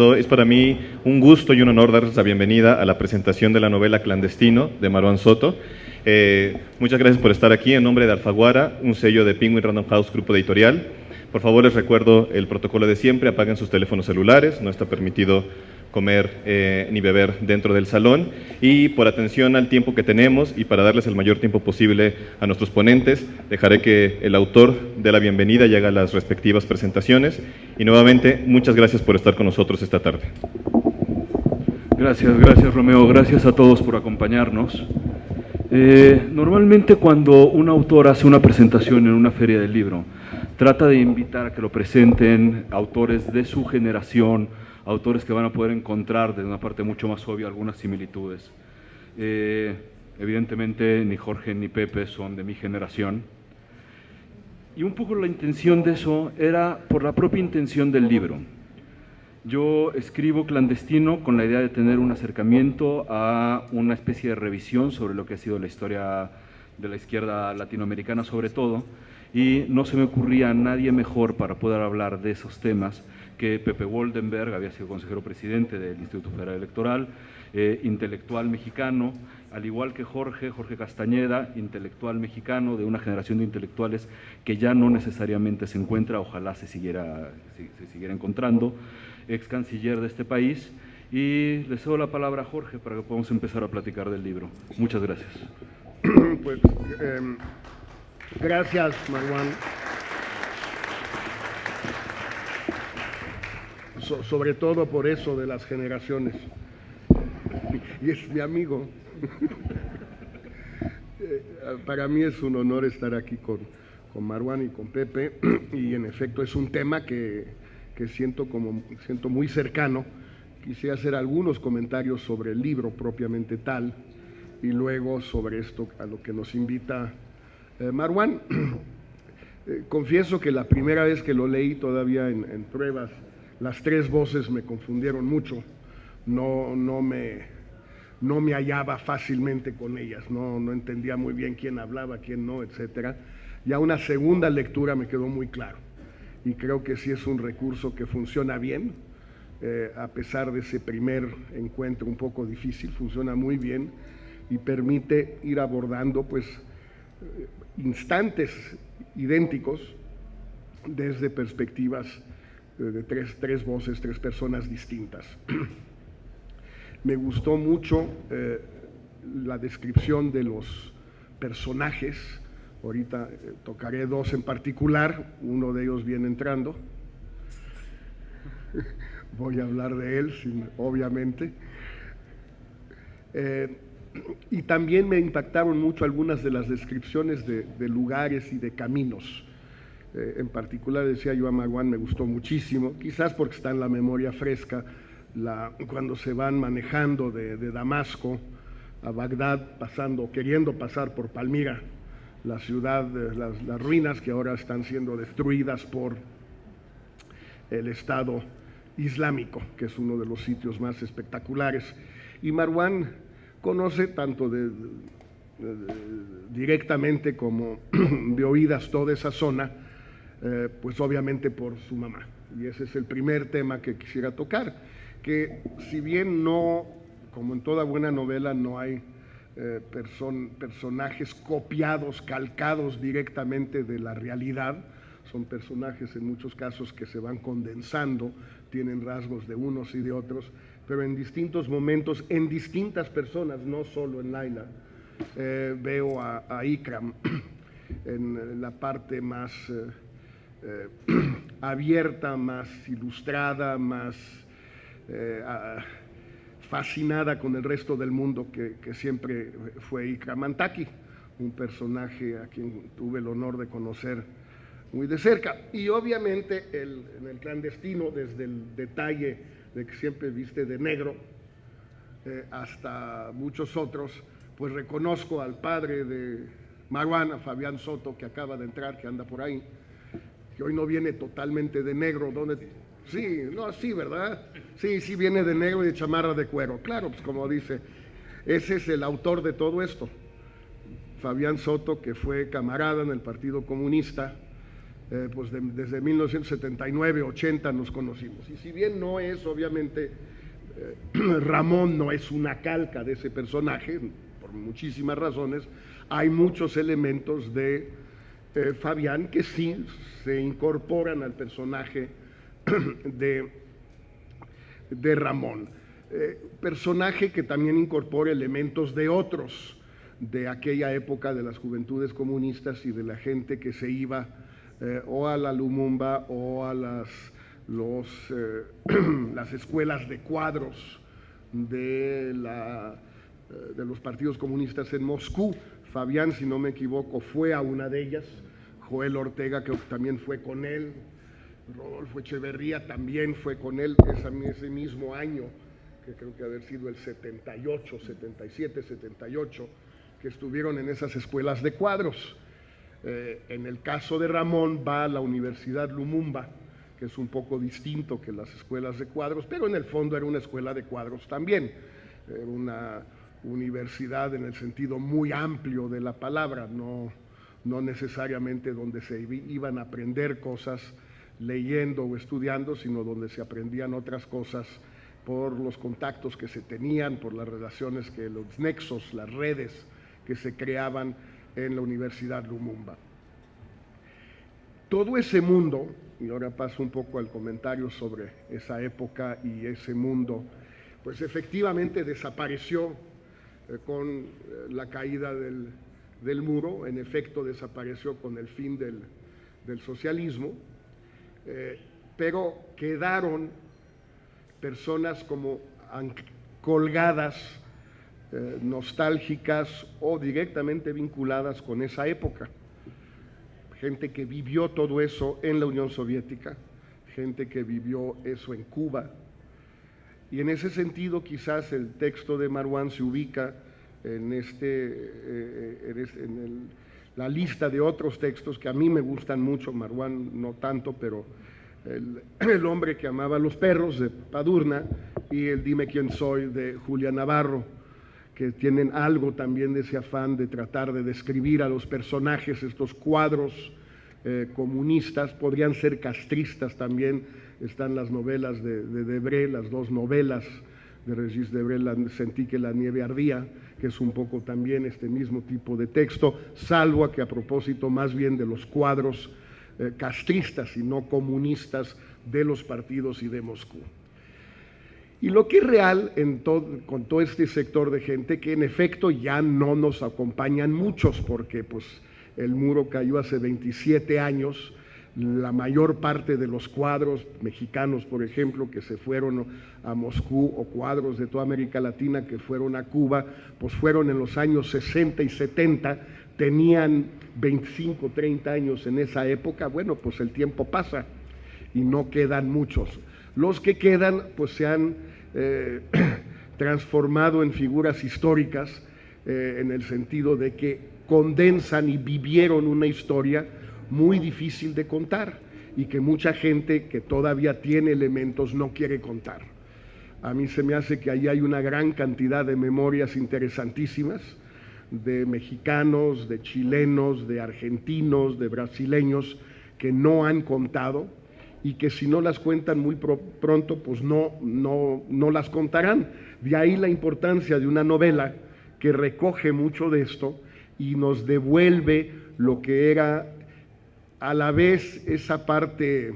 es para mí un gusto y un honor darles la bienvenida a la presentación de la novela Clandestino de Marwan Soto. Muchas gracias por estar aquí en nombre de Alfaguara, un sello de Penguin Random House, grupo editorial. Por favor, les recuerdo el protocolo de siempre: apaguen sus teléfonos celulares, no está permitido comer ni beber dentro del salón, y por atención al tiempo que tenemos y para darles el mayor tiempo posible a nuestros ponentes, dejaré que el autor dé la bienvenida y haga las respectivas presentaciones. Y nuevamente, muchas gracias por estar con nosotros esta tarde. Gracias Romeo, gracias a todos por acompañarnos. Normalmente cuando un autor hace una presentación en una feria del libro, trata de invitar a que lo presenten autores de su generación, autores que van a poder encontrar de una parte mucho más obvia algunas similitudes. Evidentemente ni Jorge ni Pepe son de mi generación, y un poco la intención de eso era por la propia intención del libro. Yo escribo Clandestino con la idea de tener un acercamiento a una especie de revisión sobre lo que ha sido la historia de la izquierda latinoamericana sobre todo, y no se me ocurría a nadie mejor para poder hablar de esos temas que Pepe Woldenberg. Había sido consejero presidente del Instituto Federal Electoral, intelectual mexicano, al igual que Jorge Castañeda, intelectual mexicano, de una generación de intelectuales que ya no necesariamente se encuentra, ojalá se siguiera encontrando, ex canciller de este país. Y le cedo la palabra a Jorge para que podamos empezar a platicar del libro. Muchas gracias. Pues, gracias, Marwan. Sobre todo por eso de las generaciones. Y es mi amigo. Para mí es un honor estar aquí con Marwan y con Pepe, y en efecto es un tema que siento muy cercano. Quisiera hacer algunos comentarios sobre el libro propiamente tal, y luego sobre esto a lo que nos invita Marwan. Confieso que la primera vez que lo leí, todavía en pruebas, las tres voces me confundieron mucho. No me hallaba fácilmente con ellas, no entendía muy bien quién hablaba, quién no, etcétera. Ya una segunda lectura me quedó muy claro, y creo que sí es un recurso que funciona bien, a pesar de ese primer encuentro un poco difícil, funciona muy bien y permite ir abordando pues instantes idénticos desde perspectivas de tres voces, tres personas distintas. Me gustó mucho la descripción de los personajes. Ahorita tocaré dos en particular, uno de ellos viene entrando. Voy a hablar de él, obviamente. Y también me impactaron mucho algunas de las descripciones de lugares y de caminos. En particular, decía yo a Marwan, me gustó muchísimo, quizás porque está en la memoria fresca, cuando se van manejando de Damasco a Bagdad, queriendo pasar por Palmira, la ciudad, las ruinas que ahora están siendo destruidas por el Estado Islámico, que es uno de los sitios más espectaculares. Y Marwan conoce tanto directamente como de oídas toda esa zona, pues obviamente por su mamá. Y ese es el primer tema que quisiera tocar, que si bien no, como en toda buena novela, no hay personajes copiados, calcados directamente de la realidad, son personajes en muchos casos que se van condensando, tienen rasgos de unos y de otros, pero en distintos momentos, en distintas personas, no solo en Laila. Veo a Ikram en la parte más abierta, más ilustrada, más fascinada con el resto del mundo que siempre fue Ikram Antaki, un personaje a quien tuve el honor de conocer muy de cerca. Y obviamente en el Clandestino, desde el detalle de que siempre viste de negro hasta muchos otros, pues reconozco al padre de Marwan, a Fabián Soto, que acaba de entrar, que anda por ahí, que hoy no viene totalmente de negro. Sí, no, sí, ¿verdad? Sí, viene de negro y de chamarra de cuero. Claro, pues como dice, ese es el autor de todo esto. Fabián Soto, que fue camarada en el Partido Comunista, desde 1979, 80 nos conocimos. Y si bien no es, obviamente, Ramón no es una calca de ese personaje, por muchísimas razones, hay muchos elementos de Fabián que sí se incorporan al personaje de Ramón. Personaje que también incorpora elementos de otros, de aquella época de las juventudes comunistas y de la gente que se iba o a la Lumumba o a las escuelas de cuadros de los partidos comunistas en Moscú. Fabián, si no me equivoco, fue a una de ellas. Joel Ortega, que también fue con él. Rodolfo Echeverría también fue con él ese mismo año, que creo que haber sido el 78, 77, 78, que estuvieron en esas escuelas de cuadros. En el caso de Ramón va a la Universidad Lumumba, que es un poco distinto que las escuelas de cuadros, pero en el fondo era una escuela de cuadros también. Era una universidad en el sentido muy amplio de la palabra, no necesariamente donde se iban a aprender cosas leyendo o estudiando, sino donde se aprendían otras cosas por los contactos que se tenían, por las relaciones, los nexos, las redes que se creaban en la Universidad Lumumba. Todo ese mundo, y ahora paso un poco al comentario sobre esa época y ese mundo, pues efectivamente desapareció con la caída del muro, en efecto desapareció con el fin del socialismo, pero quedaron personas como colgadas, nostálgicas o directamente vinculadas con esa época. Gente que vivió todo eso en la Unión Soviética, gente que vivió eso en Cuba. Y en ese sentido quizás el texto de Marwan se ubica en la lista de otros textos que a mí me gustan mucho, Marwan no tanto, pero el hombre que amaba a los perros de Padurna y el Dime quién soy de Julia Navarro, que tienen algo también de ese afán de tratar de describir a los personajes, estos cuadros comunistas, podrían ser castristas también. Están las novelas de Debré, las dos novelas de Regis Debré, Sentí que la nieve ardía, que es un poco también este mismo tipo de texto, salvo a que a propósito más bien de los cuadros castristas y no comunistas de los partidos y de Moscú. Y lo que es real con todo este sector de gente, que en efecto ya no nos acompañan muchos, porque pues el muro cayó hace 27 años, la mayor parte de los cuadros mexicanos, por ejemplo, que se fueron a Moscú, o cuadros de toda América Latina que fueron a Cuba, pues fueron en los años 60 y 70, tenían 25, 30 años en esa época. Bueno, pues el tiempo pasa y no quedan muchos. Los que quedan pues se han transformado en figuras históricas, en el sentido de que condensan y vivieron una historia muy difícil de contar y que mucha gente que todavía tiene elementos no quiere contar. A mí se me hace que ahí hay una gran cantidad de memorias interesantísimas de mexicanos, de chilenos, de argentinos, de brasileños que no han contado y que si no las cuentan muy pronto, pues no las contarán. De ahí la importancia de una novela que recoge mucho de esto y nos devuelve lo que era a la vez esa parte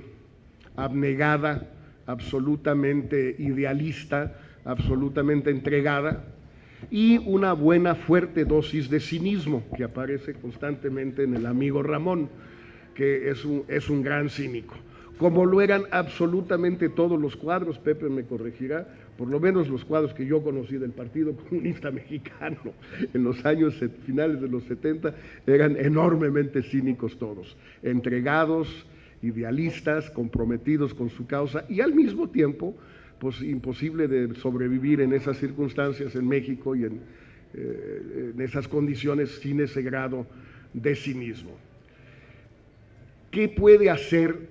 abnegada, absolutamente idealista, absolutamente entregada, y una buena fuerte dosis de cinismo que aparece constantemente en el amigo Ramón, que es un gran cínico, como lo eran absolutamente todos los cuadros. Pepe me corregirá, por lo menos los cuadros que yo conocí del Partido Comunista Mexicano en los años finales de los 70 eran enormemente cínicos todos, entregados, idealistas, comprometidos con su causa y al mismo tiempo pues imposible de sobrevivir en esas circunstancias en México y en esas condiciones sin ese grado de cinismo. ¿Qué puede hacer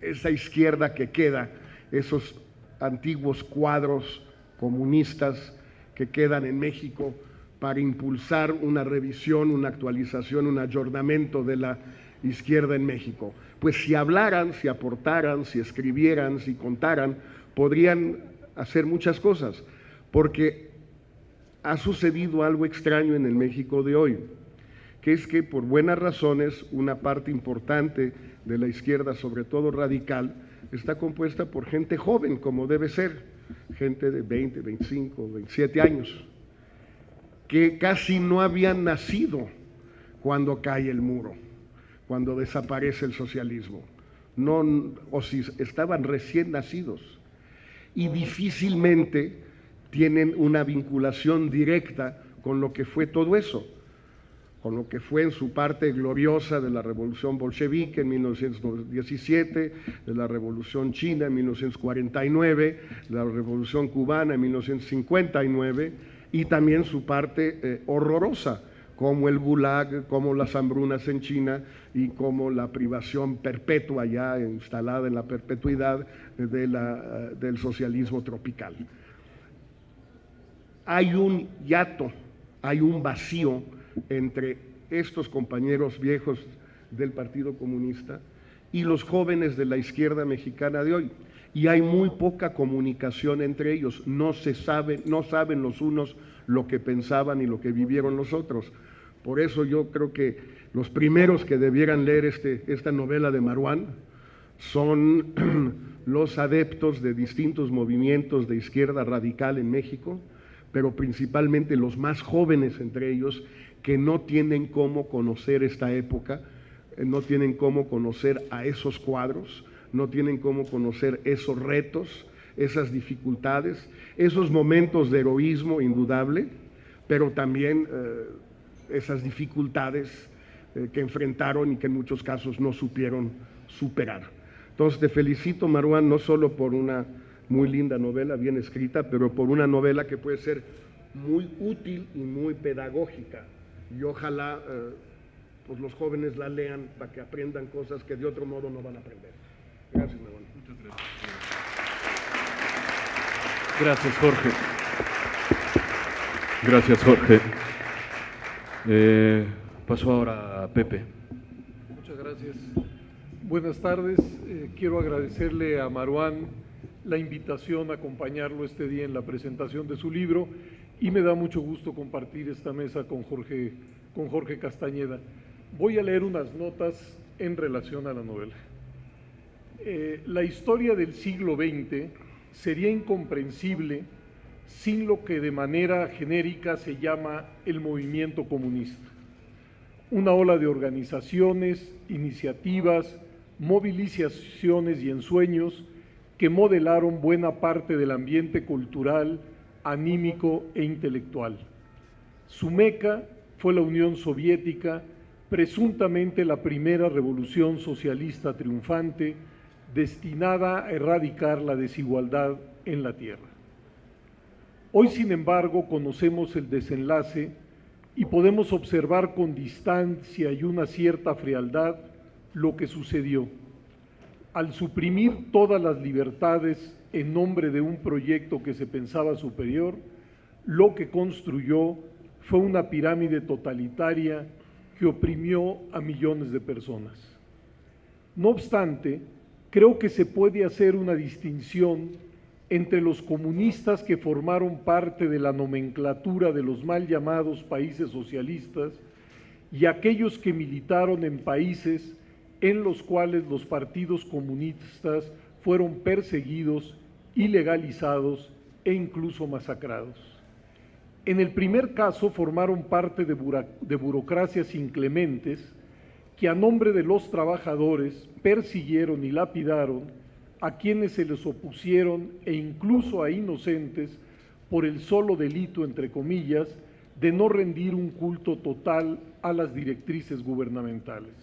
esa izquierda que queda, esos antiguos cuadros comunistas que quedan en México, para impulsar una revisión, una actualización, un ayornamiento de la izquierda en México. Pues si hablaran, si aportaran, si escribieran, si contaran, podrían hacer muchas cosas, porque ha sucedido algo extraño en el México de hoy, que es que por buenas razones una parte importante de la izquierda, sobre todo radical, está compuesta por gente joven, como debe ser, gente de 20, 25, 27 años, que casi no habían nacido cuando cae el muro, cuando desaparece el socialismo, no, o si estaban recién nacidos, y difícilmente tienen una vinculación directa con lo que fue todo eso, con lo que fue en su parte gloriosa de la revolución bolchevique en 1917, de la revolución china en 1949, de la revolución cubana en 1959, y también su parte horrorosa, como el Gulag, como las hambrunas en China y como la privación perpetua ya instalada en la perpetuidad del socialismo tropical. Hay un hiato, hay un vacío entre estos compañeros viejos del Partido Comunista y los jóvenes de la izquierda mexicana de hoy. Y hay muy poca comunicación entre ellos, no saben los unos lo que pensaban y lo que vivieron los otros. Por eso yo creo que los primeros que debieran leer esta novela de Maruán son los adeptos de distintos movimientos de izquierda radical en México, pero principalmente los más jóvenes entre ellos, que no tienen cómo conocer esta época, no tienen cómo conocer a esos cuadros, no tienen cómo conocer esos retos, esas dificultades, esos momentos de heroísmo indudable, pero también esas dificultades que enfrentaron y que en muchos casos no supieron superar. Entonces te felicito, Maruán, no solo por una muy linda novela, bien escrita, pero por una novela que puede ser muy útil y muy pedagógica. Y ojalá pues los jóvenes la lean para que aprendan cosas que de otro modo no van a aprender. Gracias, Maruán. Muchas gracias. Gracias, Jorge. Gracias, Jorge. Paso ahora a Pepe. Muchas gracias. Buenas tardes. Quiero agradecerle a Maruán la invitación a acompañarlo este día en la presentación de su libro y me da mucho gusto compartir esta mesa con Jorge Castañeda. Voy a leer unas notas en relación a la novela. La historia del siglo XX sería incomprensible sin lo que de manera genérica se llama el movimiento comunista. Una ola de organizaciones, iniciativas, movilizaciones y ensueños que modelaron buena parte del ambiente cultural, anímico e intelectual. Su meca fue la Unión Soviética, presuntamente la primera revolución socialista triunfante, destinada a erradicar la desigualdad en la tierra. Hoy, sin embargo, conocemos el desenlace y podemos observar con distancia y una cierta frialdad lo que sucedió. Al suprimir todas las libertades en nombre de un proyecto que se pensaba superior, lo que construyó fue una pirámide totalitaria que oprimió a millones de personas. No obstante, creo que se puede hacer una distinción entre los comunistas que formaron parte de la nomenclatura de los mal llamados países socialistas y aquellos que militaron en países en los cuales los partidos comunistas fueron perseguidos, ilegalizados e incluso masacrados. En el primer caso formaron parte de burocracias inclementes que a nombre de los trabajadores persiguieron y lapidaron a quienes se les opusieron e incluso a inocentes por el solo delito, entre comillas, de no rendir un culto total a las directrices gubernamentales.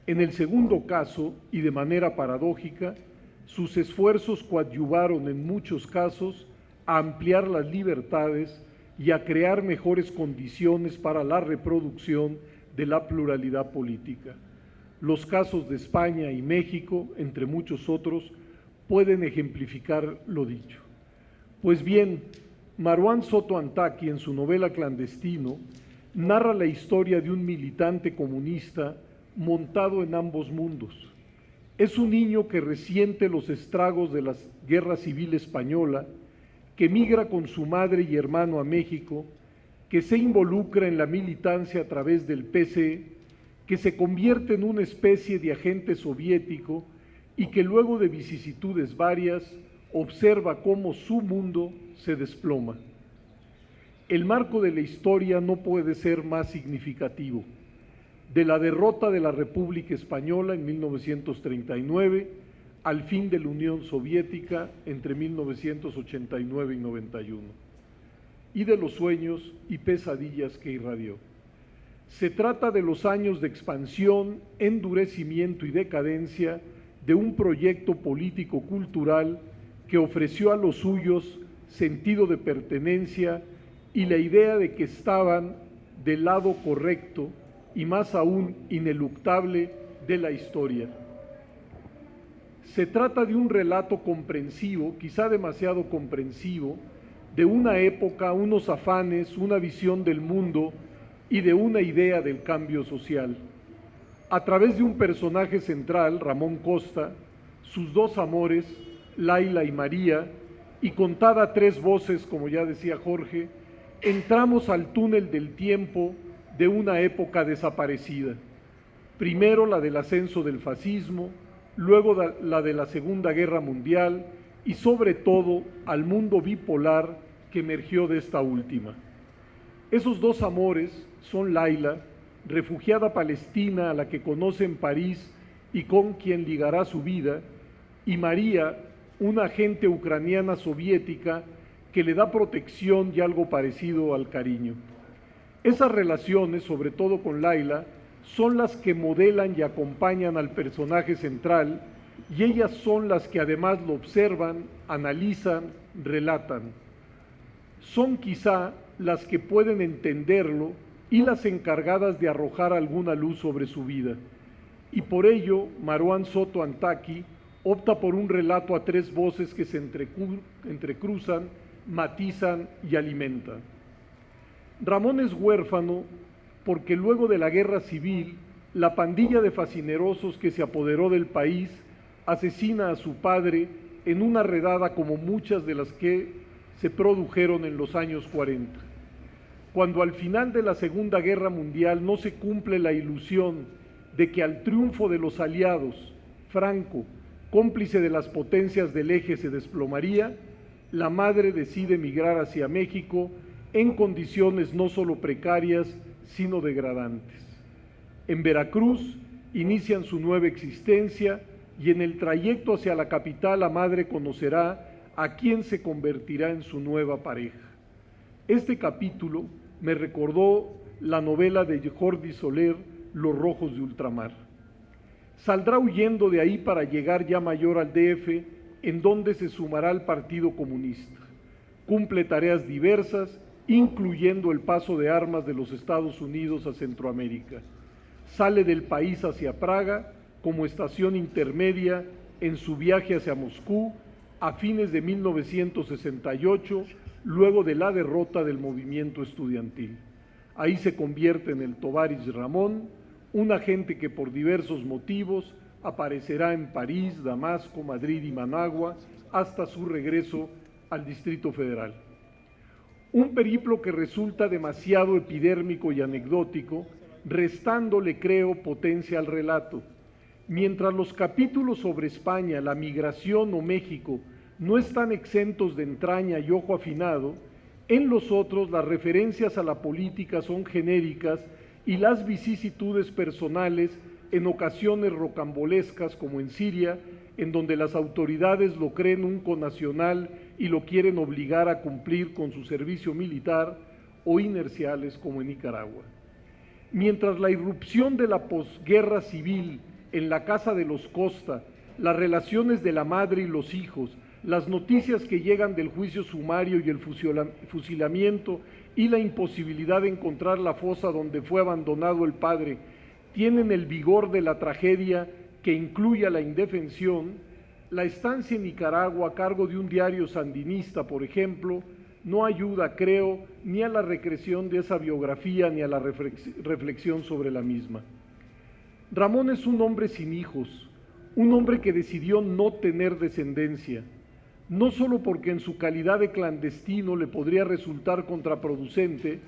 En el segundo caso, y de manera paradójica, sus esfuerzos coadyuvaron en muchos casos a ampliar las libertades y a crear mejores condiciones para la reproducción de la pluralidad política. Los casos de España y México, entre muchos otros, pueden ejemplificar lo dicho. Pues bien, Maruán Soto Antaki, en su novela Clandestino, narra la historia de un militante comunista montado en ambos mundos. Es un niño que resiente los estragos de la Guerra Civil Española, que migra con su madre y hermano a México, que se involucra en la militancia a través del PC, que se convierte en una especie de agente soviético y que luego de vicisitudes varias observa cómo su mundo se desploma. El marco de la historia no puede ser más significativo. De la derrota de la República Española en 1939 al fin de la Unión Soviética entre 1989 y 91, y de los sueños y pesadillas que irradió. Se trata de los años de expansión, endurecimiento y decadencia de un proyecto político-cultural que ofreció a los suyos sentido de pertenencia y la idea de que estaban del lado correcto y más aún ineluctable de la historia. Se trata de un relato comprensivo, quizá demasiado comprensivo, de una época, unos afanes, una visión del mundo y de una idea del cambio social. A través de un personaje central, Ramón Costa, sus dos amores, Laila y María, y contada a tres voces, como ya decía Jorge, entramos al túnel del tiempo de una época desaparecida. Primero la del ascenso del fascismo, luego la de la Segunda Guerra Mundial y sobre todo al mundo bipolar que emergió de esta última. Esos dos amores son Laila, refugiada palestina a la que conoce en París y con quien ligará su vida, y María, una agente ucraniana soviética que le da protección y algo parecido al cariño. Esas relaciones, sobre todo con Laila, son las que modelan y acompañan al personaje central, y ellas son las que además lo observan, analizan, relatan. Son quizá las que pueden entenderlo y las encargadas de arrojar alguna luz sobre su vida. Y por ello, Maruán Soto Antaki opta por un relato a tres voces que se entrecruzan, matizan y alimentan. Ramón es huérfano porque luego de la guerra civil, la pandilla de fascinerosos que se apoderó del país asesina a su padre en una redada como muchas de las que se produjeron en los años 40. Cuando al final de la Segunda Guerra Mundial no se cumple la ilusión de que al triunfo de los aliados, Franco, cómplice de las potencias del eje, se desplomaría, la madre decide emigrar hacia México en condiciones no solo precarias, sino degradantes. En Veracruz inician su nueva existencia y en el trayecto hacia la capital la madre conocerá a quien se convertirá en su nueva pareja. Este capítulo me recordó la novela de Jordi Soler, Los Rojos de Ultramar. Saldrá huyendo de ahí para llegar ya mayor al DF, en donde se sumará al Partido Comunista. Cumple tareas diversas, incluyendo el paso de armas de los Estados Unidos a Centroamérica. Sale del país hacia Praga como estación intermedia en su viaje hacia Moscú a fines de 1968, luego de la derrota del movimiento estudiantil. Ahí se convierte en el Tovarich Ramón, un agente que por diversos motivos aparecerá en París, Damasco, Madrid y Managua hasta su regreso al Distrito Federal. Un periplo que resulta demasiado epidérmico y anecdótico, restándole, creo, potencia al relato. Mientras los capítulos sobre España, la migración o México no están exentos de entraña y ojo afinado, en los otros las referencias a la política son genéricas y las vicisitudes personales en ocasiones rocambolescas, como en Siria, en donde las autoridades lo creen un conacional y lo quieren obligar a cumplir con su servicio militar, o inerciales, como en Nicaragua. Mientras la irrupción de la posguerra civil en la casa de los Costa, las relaciones de la madre y los hijos, las noticias que llegan del juicio sumario y el fusilamiento y la imposibilidad de encontrar la fosa donde fue abandonado el padre, tienen el vigor de la tragedia que incluye a la indefensión, la estancia en Nicaragua a cargo de un diario sandinista, por ejemplo, no ayuda, creo, ni a la recreación de esa biografía ni a la reflexión sobre la misma. Ramón es un hombre sin hijos, un hombre que decidió no tener descendencia, no solo porque en su calidad de clandestino le podría resultar contraproducente,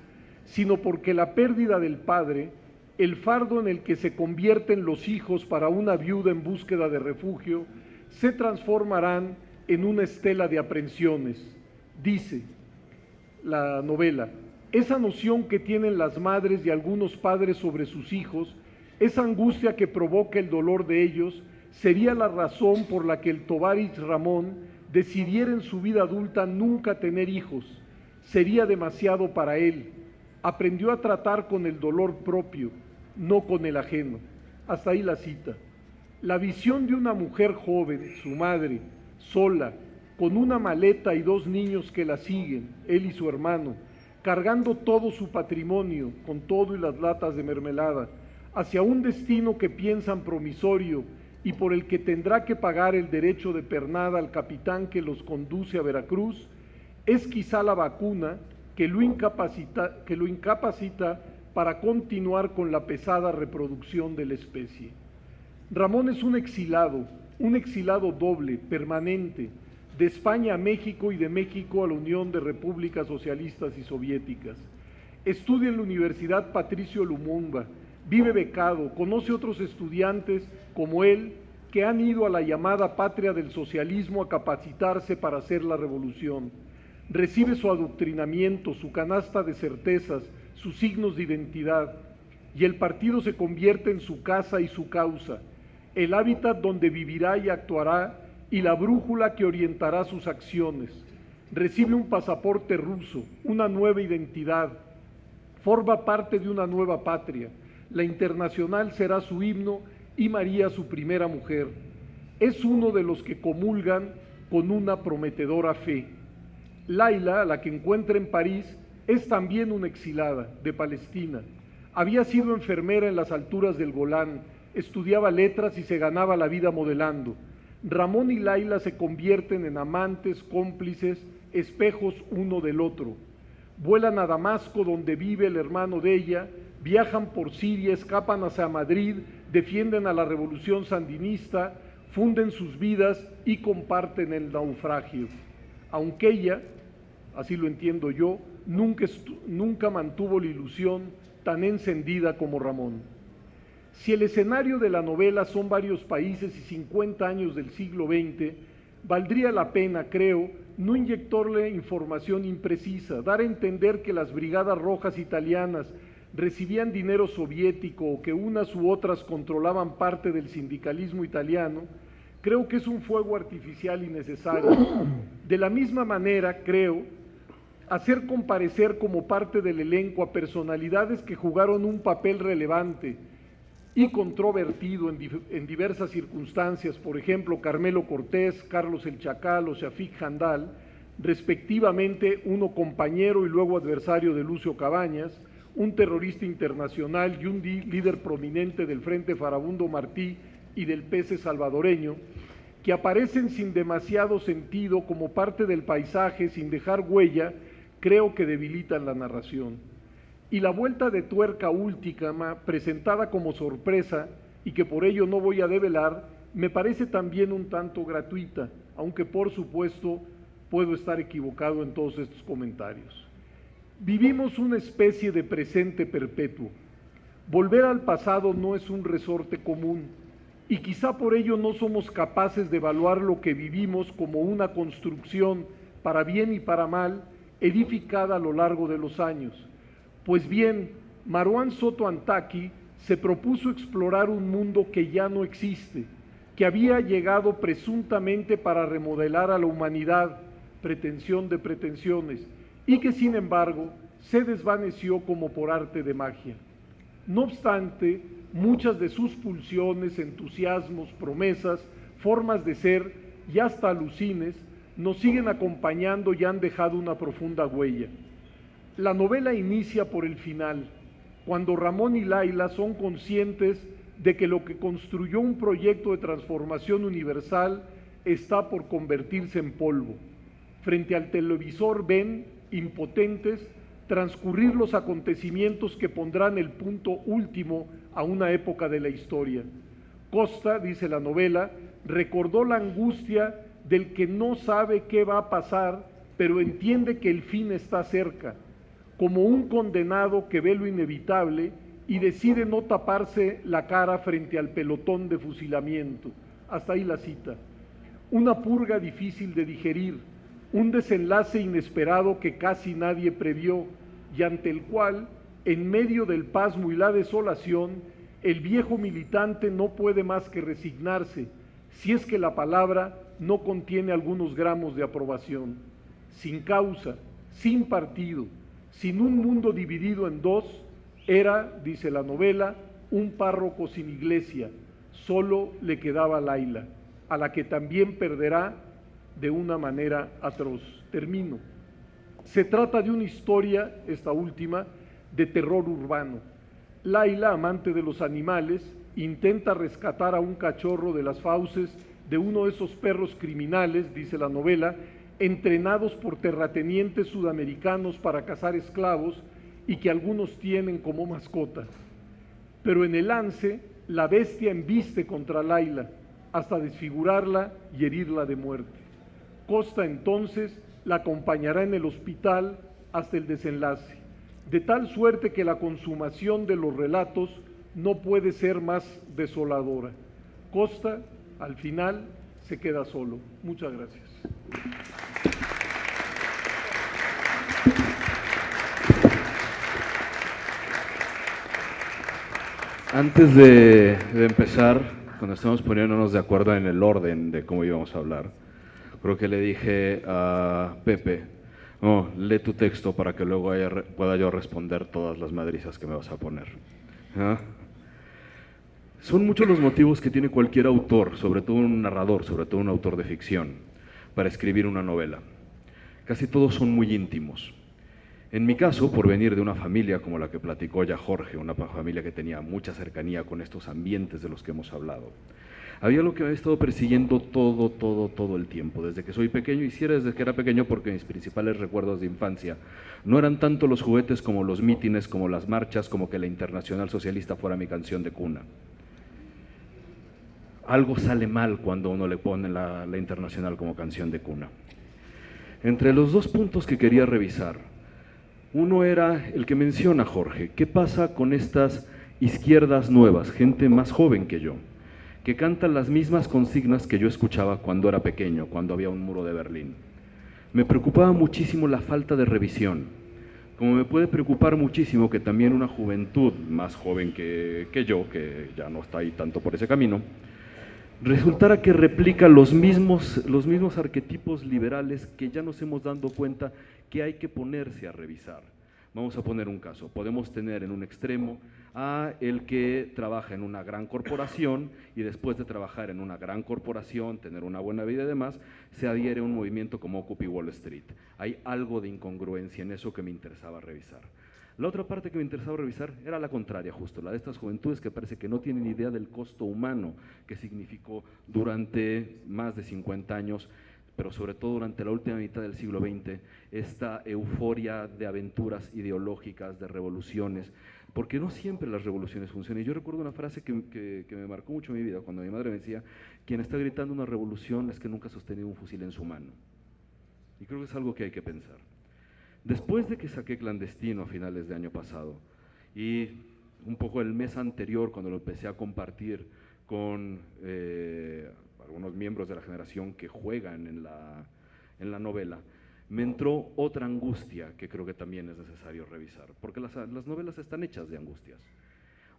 sino porque la pérdida del padre, el fardo en el que se convierten los hijos para una viuda en búsqueda de refugio, se transformarán en una estela de aprensiones. Dice la novela, esa noción que tienen las madres y algunos padres sobre sus hijos, esa angustia que provoca el dolor de ellos, sería la razón por la que el Tovarich Ramón decidiera en su vida adulta nunca tener hijos. Sería demasiado para él. Aprendió a tratar con el dolor propio, no con el ajeno. Hasta ahí la cita. La visión de una mujer joven, su madre, sola, con una maleta y 2 niños que la siguen, él y su hermano, cargando todo su patrimonio, con todo y las latas de mermelada, hacia un destino que piensan promisorio y por el que tendrá que pagar el derecho de pernada al capitán que los conduce a Veracruz, es quizá la vacuna que lo incapacita para continuar con la pesada reproducción de la especie. Ramón es un exilado doble, permanente, de España a México y de México a la Unión de Repúblicas Socialistas y Soviéticas. Estudia en la Universidad Patricio Lumumba, vive becado, conoce otros estudiantes como él que han ido a la llamada patria del socialismo a capacitarse para hacer la revolución. Recibe su adoctrinamiento, su canasta de certezas, sus signos de identidad, y el partido se convierte en su casa y su causa, el hábitat donde vivirá y actuará y la brújula que orientará sus acciones. Recibe un pasaporte ruso, una nueva identidad, forma parte de una nueva patria. La Internacional será su himno y María su primera mujer. Es uno de los que comulgan con una prometedora fe. Laila, a la que encuentra en París, es también una exilada de Palestina. Había sido enfermera en las alturas del Golán, estudiaba letras y se ganaba la vida modelando. Ramón y Laila se convierten en amantes, cómplices, espejos uno del otro. Vuelan a Damasco, donde vive el hermano de ella, viajan por Siria, escapan hacia Madrid, defienden a la revolución sandinista, funden sus vidas y comparten el naufragio. Aunque ella, así lo entiendo yo, nunca mantuvo la ilusión tan encendida como Ramón. Si el escenario de la novela son varios países y 50 años del siglo XX, valdría la pena, creo, no inyectarle información imprecisa, dar a entender que las brigadas rojas italianas recibían dinero soviético o que unas u otras controlaban parte del sindicalismo italiano. Creo que es un fuego artificial innecesario. De la misma manera, creo, hacer comparecer como parte del elenco a personalidades que jugaron un papel relevante y controvertido en diversas circunstancias, por ejemplo, Carmelo Cortés, Carlos el Chacal o Shafiq Handal, respectivamente uno compañero y luego adversario de Lucio Cabañas, un terrorista internacional y un líder prominente del Frente Farabundo Martí y del PC salvadoreño, que aparecen sin demasiado sentido como parte del paisaje sin dejar huella, creo que debilitan la narración. Y la vuelta de tuerca última, presentada como sorpresa y que por ello no voy a develar, me parece también un tanto gratuita, aunque por supuesto puedo estar equivocado en todos estos comentarios. Vivimos una especie de presente perpetuo. Volver al pasado no es un resorte común y quizá por ello no somos capaces de evaluar lo que vivimos como una construcción, para bien y para mal, edificada a lo largo de los años. Pues bien, Maruán Soto Antaki se propuso explorar un mundo que ya no existe, que había llegado presuntamente para remodelar a la humanidad, pretensión de pretensiones, y que sin embargo se desvaneció como por arte de magia. No obstante, muchas de sus pulsiones, entusiasmos, promesas, formas de ser y hasta alucines nos siguen acompañando y han dejado una profunda huella. La novela inicia por el final, cuando Ramón y Laila son conscientes de que lo que construyó un proyecto de transformación universal está por convertirse en polvo. Frente al televisor ven, impotentes, transcurrir los acontecimientos que pondrán el punto último a una época de la historia. Costa, dice la novela, recordó la angustia del que no sabe qué va a pasar, pero entiende que el fin está cerca, como un condenado que ve lo inevitable y decide no taparse la cara frente al pelotón de fusilamiento. Hasta ahí la cita. Una purga difícil de digerir, un desenlace inesperado que casi nadie previó y ante el cual, en medio del pasmo y la desolación, el viejo militante no puede más que resignarse, si es que la palabra no contiene algunos gramos de aprobación. Sin causa, sin partido, sin un mundo dividido en dos, era, dice la novela, un párroco sin iglesia, solo le quedaba Laila, a la que también perderá de una manera atroz. Termino. Se trata de una historia, esta última, de terror urbano. Laila, amante de los animales, intenta rescatar a un cachorro de las fauces de uno de esos perros criminales, dice la novela, entrenados por terratenientes sudamericanos para cazar esclavos y que algunos tienen como mascota. Pero en el lance, la bestia embiste contra Laila, hasta desfigurarla y herirla de muerte. Costa entonces la acompañará en el hospital hasta el desenlace, de tal suerte que la consumación de los relatos no puede ser más desoladora. Costa, al final, se queda solo. Muchas gracias. Antes de empezar, cuando estamos poniéndonos de acuerdo en el orden de cómo íbamos a hablar, creo que le dije a Pepe, no, lee tu texto para que luego pueda yo responder todas las madrizas que me vas a poner. ¿Ah? Son muchos los motivos que tiene cualquier autor, sobre todo un narrador, sobre todo un autor de ficción, para escribir una novela. Casi todos son muy íntimos. En mi caso, por venir de una familia como la que platicó ya Jorge, una familia que tenía mucha cercanía con estos ambientes de los que hemos hablado, había lo que me he estado persiguiendo todo el tiempo, desde que soy pequeño, y si era desde que era pequeño porque mis principales recuerdos de infancia no eran tanto los juguetes como los mítines, como las marchas, como que la Internacional Socialista fuera mi canción de cuna. Algo sale mal cuando uno le pone la Internacional como canción de cuna. Entre los dos puntos que quería revisar, uno era el que menciona Jorge. ¿Qué pasa con estas izquierdas nuevas, gente más joven que yo, que cantan las mismas consignas que yo escuchaba cuando era pequeño, cuando había un muro de Berlín? Me preocupaba muchísimo la falta de revisión, como me puede preocupar muchísimo que también una juventud más joven que yo, que ya no está ahí tanto por ese camino, resultara que replica los mismos arquetipos liberales que ya nos hemos dado cuenta que hay que ponerse a revisar. Vamos a poner un caso. Podemos tener en un extremo a el que trabaja en una gran corporación y después de trabajar en una gran corporación, tener una buena vida y demás, se adhiere a un movimiento como Occupy Wall Street. Hay algo de incongruencia en eso que me interesaba revisar. La otra parte que me interesaba revisar era la contraria, justo, la de estas juventudes que parece que no tienen idea del costo humano que significó durante más de 50 años, pero sobre todo durante la última mitad del siglo XX, esta euforia de aventuras ideológicas, de revoluciones, porque no siempre las revoluciones funcionan. Y yo recuerdo una frase que me marcó mucho en mi vida, cuando mi madre me decía, quien está gritando una revolución es que nunca ha sostenido un fusil en su mano. Y creo que es algo que hay que pensar. Después de que saqué Clandestino a finales de año pasado, y un poco el mes anterior, cuando lo empecé a compartir con algunos miembros de la generación que juegan en la novela, me entró otra angustia que creo que también es necesario revisar, porque las novelas están hechas de angustias.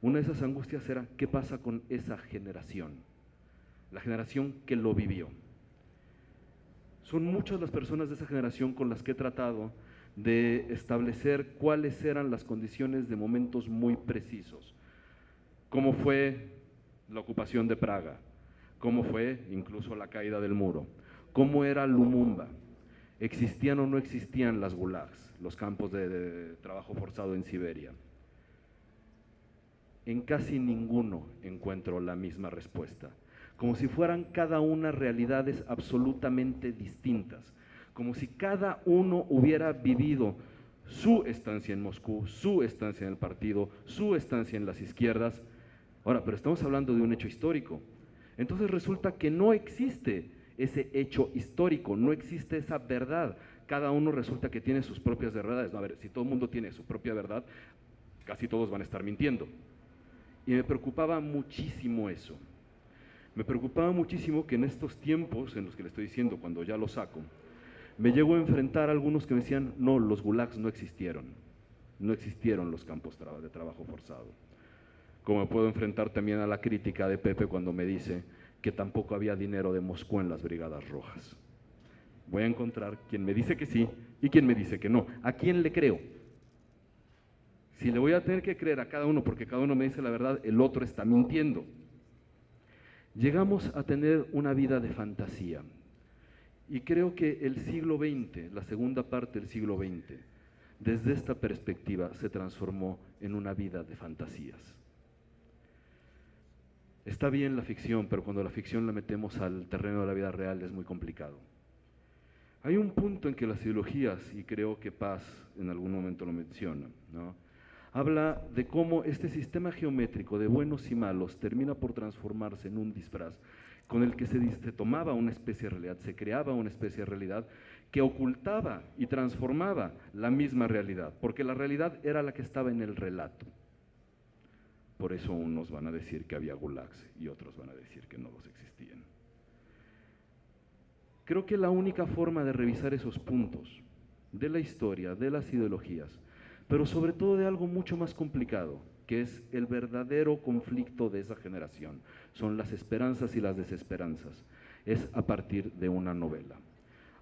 Una de esas angustias era, ¿qué pasa con esa generación? La generación que lo vivió. Son muchas las personas de esa generación con las que he tratado de establecer cuáles eran las condiciones de momentos muy precisos. Cómo fue la ocupación de Praga, cómo fue incluso la caída del muro, cómo era Lumumba, existían o no existían las gulags, los campos de trabajo forzado en Siberia. En casi ninguno encuentro la misma respuesta, como si fueran cada una realidades absolutamente distintas, como si cada uno hubiera vivido su estancia en Moscú, su estancia en el partido, su estancia en las izquierdas, Ahora, pero estamos hablando de un hecho histórico. Entonces resulta que no existe ese hecho histórico, no existe esa verdad. Cada uno resulta que tiene sus propias verdades. No, a ver, si todo el mundo tiene su propia verdad, casi todos van a estar mintiendo. Y me preocupaba muchísimo eso. Me preocupaba muchísimo que en estos tiempos, en los que le estoy diciendo, cuando ya lo saco, me llego a enfrentar a algunos que me decían, no, los gulags no existieron. No existieron los campos de trabajo forzado. Como me puedo enfrentar también a la crítica de Pepe cuando me dice que tampoco había dinero de Moscú en las Brigadas Rojas. Voy a encontrar quien me dice que sí y quien me dice que no. ¿A quién le creo? Si le voy a tener que creer a cada uno porque cada uno me dice la verdad, el otro está mintiendo. Llegamos a tener una vida de fantasía. Y creo que el siglo XX, la segunda parte del siglo XX, desde esta perspectiva se transformó en una vida de fantasías. Está bien la ficción, pero cuando la ficción la metemos al terreno de la vida real es muy complicado. Hay un punto en que las ideologías, y creo que Paz en algún momento lo menciona, ¿no?, habla de cómo este sistema geométrico de buenos y malos termina por transformarse en un disfraz con el que se tomaba una especie de realidad, se creaba una especie de realidad que ocultaba y transformaba la misma realidad, porque la realidad era la que estaba en el relato. Por eso unos van a decir que había gulags y otros van a decir que no los existían. Creo que la única forma de revisar esos puntos de la historia, de las ideologías, pero sobre todo de algo mucho más complicado, que es el verdadero conflicto de esa generación, son las esperanzas y las desesperanzas, es a partir de una novela.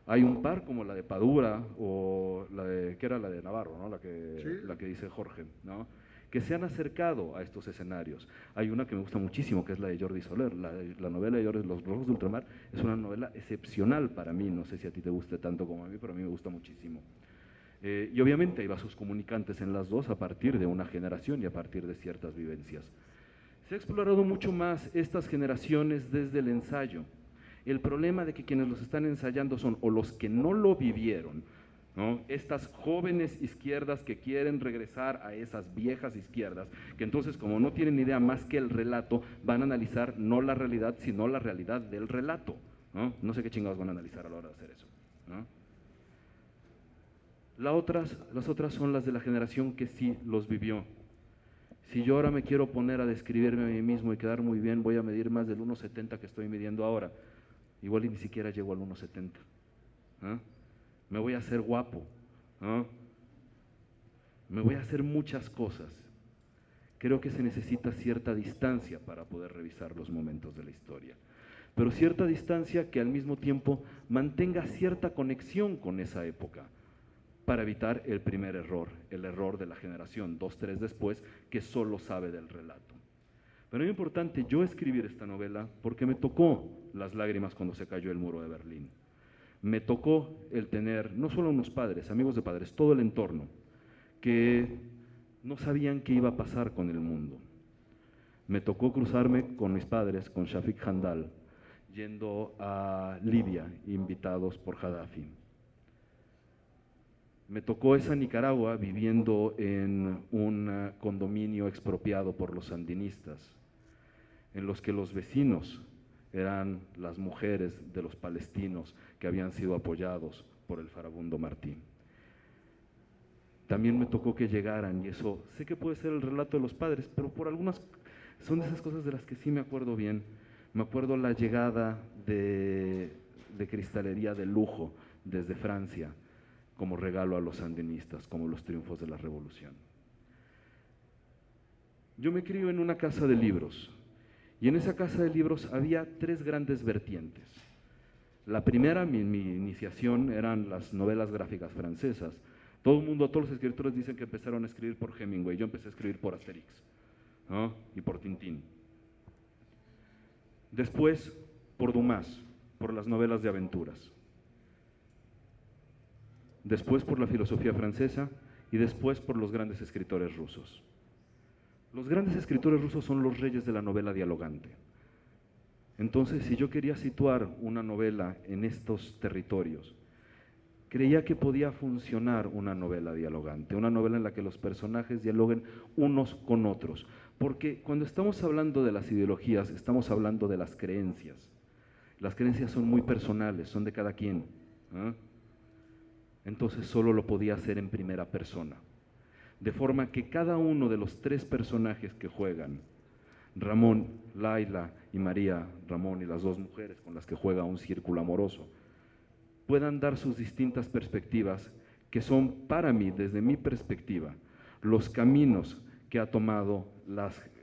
Hay un par como la de Padura o la de, ¿qué era la de Navarro, ¿no? La que dice Jorge, ¿no?, que se han acercado a estos escenarios. Hay una que me gusta muchísimo, que es la de Jordi Soler, la novela de Jordi, Los Rojos de Ultramar, es una novela excepcional para mí, no sé si a ti te guste tanto como a mí, pero a mí me gusta muchísimo. Y obviamente hay vasos comunicantes en las dos a partir de una generación y a partir de ciertas vivencias. Se ha explorado mucho más estas generaciones desde el ensayo. El problema de que quienes los están ensayando son o los que no lo vivieron, ¿no?, estas jóvenes izquierdas que quieren regresar a esas viejas izquierdas, que entonces como no tienen idea más que el relato, van a analizar no la realidad, sino la realidad del relato, ¿no? No sé qué chingados van a analizar a la hora de hacer eso, ¿no? Las otras son las de la generación que sí los vivió. Si yo ahora me quiero poner a describirme a mí mismo y quedar muy bien, voy a medir más del 1,70 que estoy midiendo ahora. Igual y ni siquiera llego al 1,70. ¿Ah? Me voy a hacer guapo. ¿Ah? Me voy a hacer muchas cosas. Creo que se necesita cierta distancia para poder revisar los momentos de la historia. Pero cierta distancia que al mismo tiempo mantenga cierta conexión con esa época, para evitar el primer error, el error de la generación 2, 3 después, que solo sabe del relato. Pero es importante yo escribir esta novela porque me tocó las lágrimas cuando se cayó el muro de Berlín. Me tocó el tener, no solo unos padres, amigos de padres, todo el entorno, que no sabían qué iba a pasar con el mundo. Me tocó cruzarme con mis padres, con Shafik Handal, yendo a Libia, invitados por Gaddafi. Me tocó esa Nicaragua viviendo en un condominio expropiado por los sandinistas, en los que los vecinos eran las mujeres de los palestinos que habían sido apoyados por el farabundo Martí. También me tocó que llegaran, y eso sé que puede ser el relato de los padres, pero por algunas son de esas cosas de las que sí me acuerdo bien. Me acuerdo la llegada de cristalería de lujo desde Francia, como regalo a los sandinistas, como los triunfos de la revolución. Yo me crio en una casa de libros, y en esa casa de libros había 3 grandes vertientes. La primera, mi iniciación, eran las novelas gráficas francesas. Todo el mundo, todos los escritores dicen que empezaron a escribir por Hemingway, yo empecé a escribir por Asterix, ¿no?, y por Tintín. Después, por Dumas, por las novelas de aventuras. Después por la filosofía francesa y después por los grandes escritores rusos. Los grandes escritores rusos son los reyes de la novela dialogante. Entonces, si yo quería situar una novela en estos territorios, creía que podía funcionar una novela dialogante, una novela en la que los personajes dialoguen unos con otros. Porque cuando estamos hablando de las ideologías, estamos hablando de las creencias. Las creencias son muy personales, son de cada quien. Entonces solo lo podía hacer en primera persona. De forma que cada uno de los 3 personajes que juegan, Ramón, Laila y María, Ramón y las 2 mujeres con las que juega un círculo amoroso, puedan dar sus distintas perspectivas, que son para mí, desde mi perspectiva, los caminos que ha tomado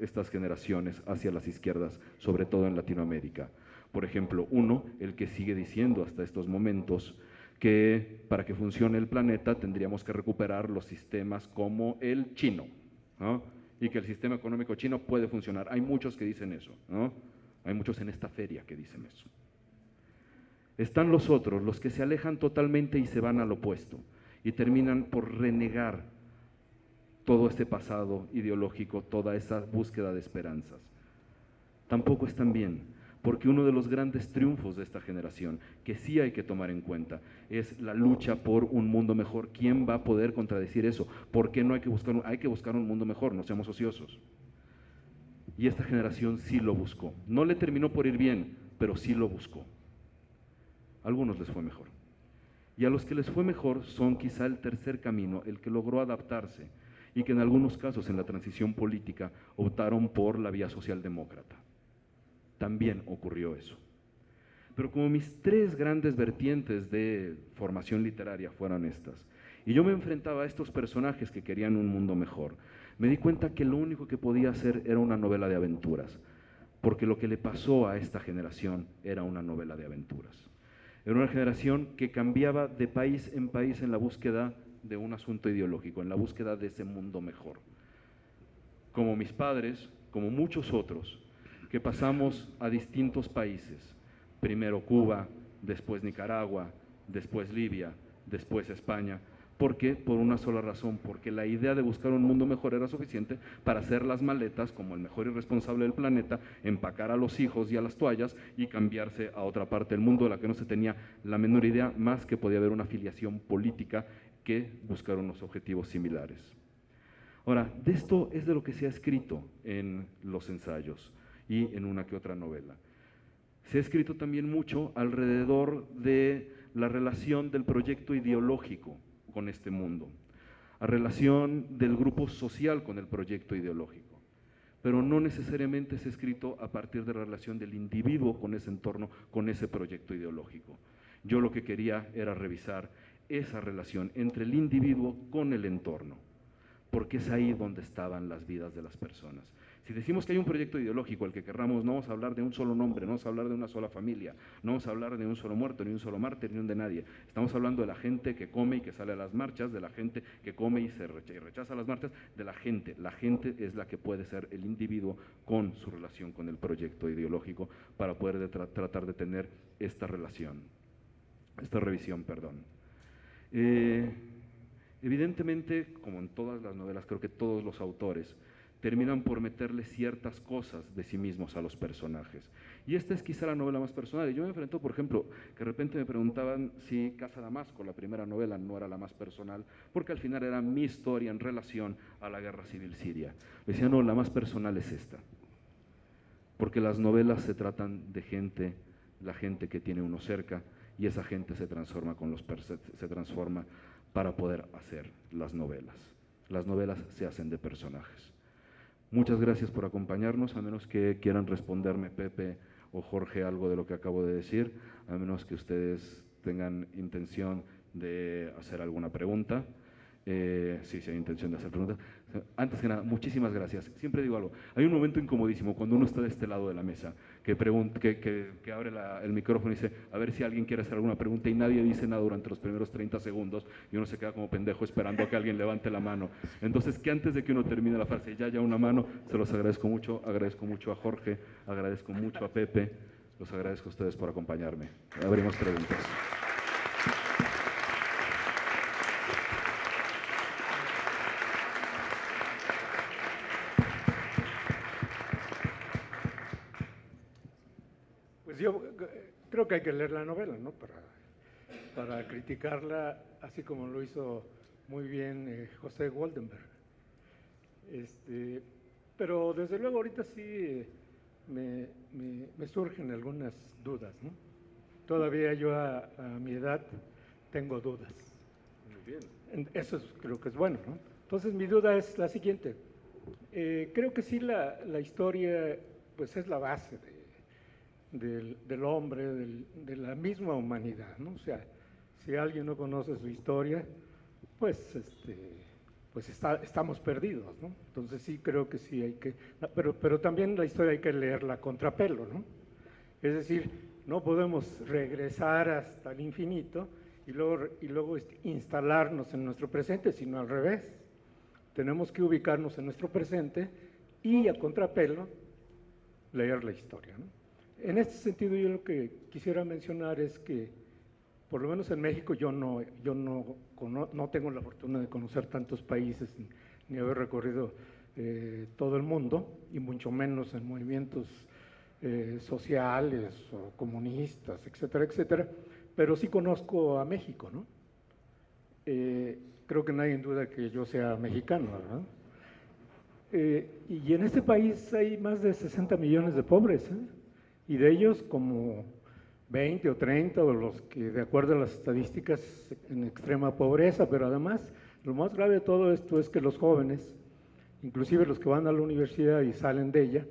estas generaciones hacia las izquierdas, sobre todo en Latinoamérica. Por ejemplo, uno, el que sigue diciendo hasta estos momentos que para que funcione el planeta tendríamos que recuperar los sistemas como el chino, ¿no? Y que el sistema económico chino puede funcionar. Hay muchos que dicen eso, ¿no? Hay muchos en esta feria que dicen eso. Están los otros, los que se alejan totalmente y se van al opuesto y terminan por renegar todo este pasado ideológico, toda esa búsqueda de esperanzas. Tampoco están bien, porque uno de los grandes triunfos de esta generación, que sí hay que tomar en cuenta, es la lucha por un mundo mejor. ¿Quién va a poder contradecir eso? ¿Por qué no hay que buscar un mundo mejor? No seamos ociosos. Y esta generación sí lo buscó. No le terminó por ir bien, pero sí lo buscó. A algunos les fue mejor. Y a los que les fue mejor son quizá el tercer camino, el que logró adaptarse y que en algunos casos en la transición política optaron por la vía socialdemócrata. También ocurrió eso. Pero como mis 3 grandes vertientes de formación literaria fueron estas, y yo me enfrentaba a estos personajes que querían un mundo mejor, me di cuenta que lo único que podía hacer era una novela de aventuras, porque lo que le pasó a esta generación era una novela de aventuras. Era una generación que cambiaba de país en la búsqueda de un asunto ideológico, en la búsqueda de ese mundo mejor. Como mis padres, como muchos otros, que pasamos a distintos países, primero Cuba, después Nicaragua, después Libia, después España. ¿Por qué? Por una sola razón, porque la idea de buscar un mundo mejor era suficiente para hacer las maletas como el mejor irresponsable del planeta, empacar a los hijos y a las toallas y cambiarse a otra parte del mundo de la que no se tenía la menor idea, más que podía haber una afiliación política que buscar unos objetivos similares. Ahora, de esto es de lo que se ha escrito en los ensayos y en una que otra novela. Se ha escrito también mucho alrededor de la relación del proyecto ideológico con este mundo, a relación del grupo social con el proyecto ideológico, pero no necesariamente se ha escrito a partir de la relación del individuo con ese entorno, con ese proyecto ideológico. Yo lo que quería era revisar esa relación entre el individuo con el entorno, porque es ahí donde estaban las vidas de las personas. Si decimos que hay un proyecto ideológico al que querramos, no vamos a hablar de un solo nombre, no vamos a hablar de una sola familia, no vamos a hablar de un solo muerto, ni un solo mártir, ni un de nadie. Estamos hablando de la gente que come y que sale a las marchas, de la gente que come y rechaza las marchas, de la gente. La gente es la que puede ser el individuo con su relación con el proyecto ideológico para poder tratar de tener esta revisión. Evidentemente, como en todas las novelas, creo que todos los autores terminan por meterle ciertas cosas de sí mismos a los personajes. Y esta es quizá la novela más personal. Y yo me enfrento, por ejemplo, que de repente me preguntaban si Casa Damasco, la primera novela, no era la más personal, porque al final era mi historia en relación a la guerra civil siria. Le decía, no, la más personal es esta. Porque las novelas se tratan de gente, la gente que tiene uno cerca, y esa gente se transforma para poder hacer las novelas. Las novelas se hacen de personajes. Muchas gracias por acompañarnos, a menos que quieran responderme Pepe o Jorge algo de lo que acabo de decir, a menos que ustedes tengan intención de hacer alguna pregunta. Sí, hay intención de hacer preguntas. Antes que nada, muchísimas gracias. Siempre digo algo, hay un momento incomodísimo cuando uno está de este lado de la mesa, que abre el micrófono y dice, a ver si alguien quiere hacer alguna pregunta y nadie dice nada durante los primeros 30 segundos y uno se queda como pendejo esperando a que alguien levante la mano. Entonces, que antes de que uno termine la frase ya haya una mano, se los agradezco mucho a Jorge, agradezco mucho a Pepe, los agradezco a ustedes por acompañarme. Abrimos preguntas. Pues yo creo que hay que leer la novela, ¿no? Para para criticarla, así como lo hizo muy bien José Goldenberg. Pero desde luego ahorita sí me surgen algunas dudas, ¿no? Todavía yo a mi edad tengo dudas. Muy bien. Eso creo que es bueno, ¿no? Entonces mi duda es la siguiente. Creo que sí la historia pues es la base del hombre, de la misma humanidad, ¿no? O sea, si alguien no conoce su historia, pues, estamos perdidos, ¿no? Entonces sí creo que sí hay que, pero también la historia hay que leerla a contrapelo, ¿no? Es decir, no podemos regresar hasta el infinito y luego instalarnos en nuestro presente, sino al revés. Tenemos que ubicarnos en nuestro presente y a contrapelo leer la historia, ¿no? En este sentido, yo lo que quisiera mencionar es que, por lo menos en México, yo no tengo la fortuna de conocer tantos países ni haber recorrido todo el mundo, y mucho menos en movimientos sociales o comunistas, etcétera, etcétera, pero sí conozco a México, ¿no? Creo que nadie duda que yo sea mexicano, ¿verdad? Y en este país hay más de 60 millones de pobres, ¿eh? Y de ellos como 20 o 30, o los que de acuerdo a las estadísticas en extrema pobreza, pero además lo más grave de todo esto es que los jóvenes, inclusive los que van a la universidad y salen de ella,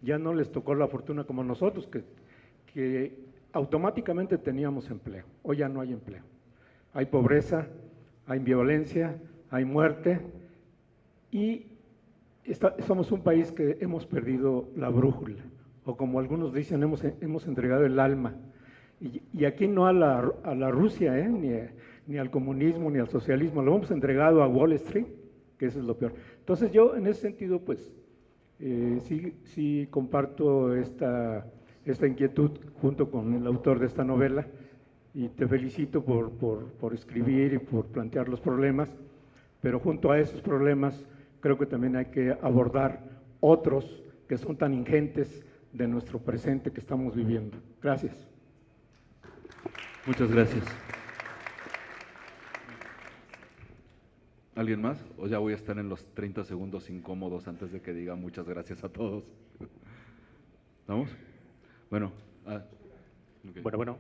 ya no les tocó la fortuna como nosotros, que automáticamente teníamos empleo. Hoy ya no hay empleo. Hay pobreza, hay violencia, hay muerte, y somos un país que hemos perdido la brújula, o como algunos dicen, hemos entregado el alma. Y aquí no a la Rusia, ni al comunismo, ni al socialismo, lo hemos entregado a Wall Street, que eso es lo peor. Entonces yo, en ese sentido, pues, sí comparto esta inquietud junto con el autor de esta novela, y te felicito por escribir y por plantear los problemas, pero junto a esos problemas creo que también hay que abordar otros que son tan ingentes de nuestro presente que estamos viviendo. Gracias. Muchas gracias. ¿Alguien más? ¿O ya voy a estar en los 30 segundos incómodos antes de que diga muchas gracias a todos? ¿Vamos? Bueno. Okay. Bueno.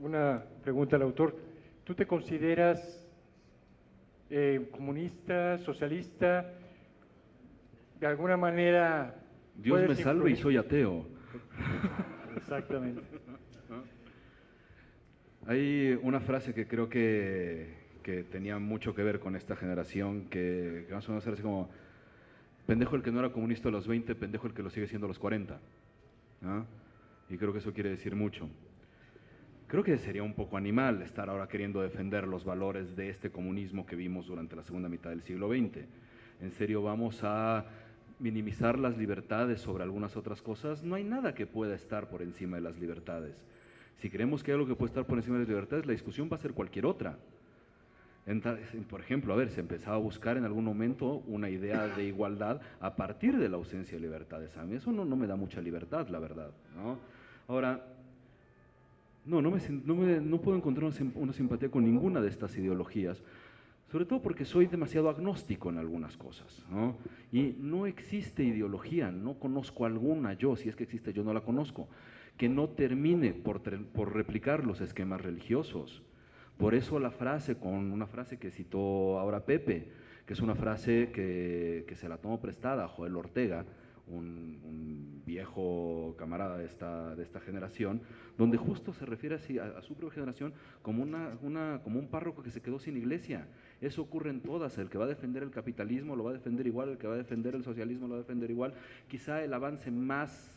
Una pregunta al autor. ¿Tú te consideras comunista, socialista? De alguna manera… Dios me salve y soy ateo. Exactamente. Hay una frase que creo que tenía mucho que ver con esta generación, que más o menos era así como: pendejo el que no era comunista a los 20, pendejo el que lo sigue siendo a los 40. ¿Ah? Y creo que eso quiere decir mucho. Creo que sería un poco animal estar ahora queriendo defender los valores de este comunismo que vimos durante la segunda mitad del siglo XX. ¿En serio vamos a minimizar las libertades sobre algunas otras cosas? No hay nada que pueda estar por encima de las libertades. Si creemos que hay algo que puede estar por encima de las libertades, la discusión va a ser cualquier otra. Por ejemplo, a ver, se empezaba a buscar en algún momento una idea de igualdad a partir de la ausencia de libertades. A mí eso no me da mucha libertad, la verdad, ¿no? Ahora, no puedo encontrar una simpatía con ninguna de estas ideologías, sobre todo porque soy demasiado agnóstico en algunas cosas, ¿no? Y no existe ideología, no conozco alguna yo, si es que existe yo no la conozco, que no termine por replicar los esquemas religiosos. Por eso una frase que citó ahora Pepe, que es una frase que se la tomó prestada a Joel Ortega, un viejo camarada de esta generación, donde justo se refiere así a su propia generación como un párroco que se quedó sin iglesia. Eso ocurre en todas. El que va a defender el capitalismo lo va a defender igual, el que va a defender el socialismo lo va a defender igual. Quizá el avance más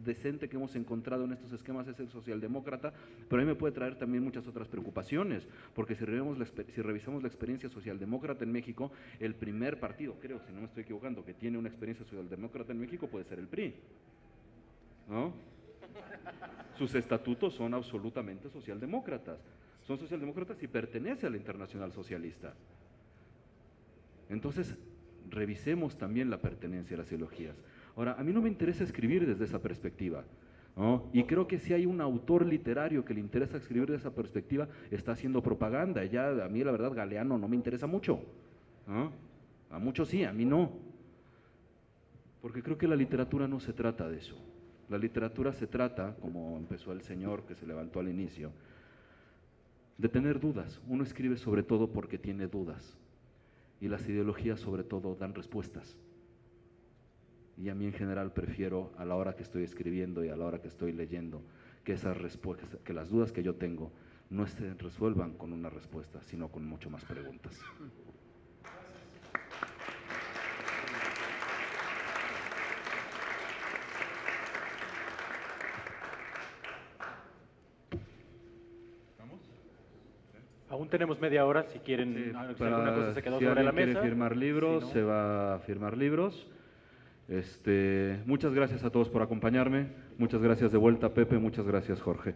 decente que hemos encontrado en estos esquemas es el socialdemócrata, pero a mí me puede traer también muchas otras preocupaciones, porque si revisamos la experiencia socialdemócrata en México, el primer partido, creo, si no me estoy equivocando, que tiene una experiencia socialdemócrata en México puede ser el PRI, ¿no? Sus estatutos son absolutamente socialdemócratas. Son socialdemócratas y pertenece a la Internacional Socialista. Entonces, revisemos también la pertenencia a las ideologías. Ahora, a mí no me interesa escribir desde esa perspectiva. ¿no? Y creo que si hay un autor literario que le interesa escribir de esa perspectiva, está haciendo propaganda. Ya a mí la verdad Galeano no me interesa mucho, ¿no? A muchos sí, a mí no. Porque creo que la literatura no se trata de eso. La literatura se trata, como empezó el señor que se levantó al inicio, de tener dudas. Uno escribe sobre todo porque tiene dudas. Y las ideologías sobre todo dan respuestas. Y a mí en general prefiero, a la hora que estoy escribiendo y a la hora que estoy leyendo, que esas respuestas, que las dudas que yo tengo no se resuelvan con una respuesta, sino con mucho más preguntas. Aún tenemos media hora, si quieren, si alguna cosa se quedó Si sobre la alguien mesa. quiere firmar libros, Si no, se va a firmar libros. Muchas gracias a todos por acompañarme. Muchas gracias de vuelta, Pepe. Muchas gracias, Jorge.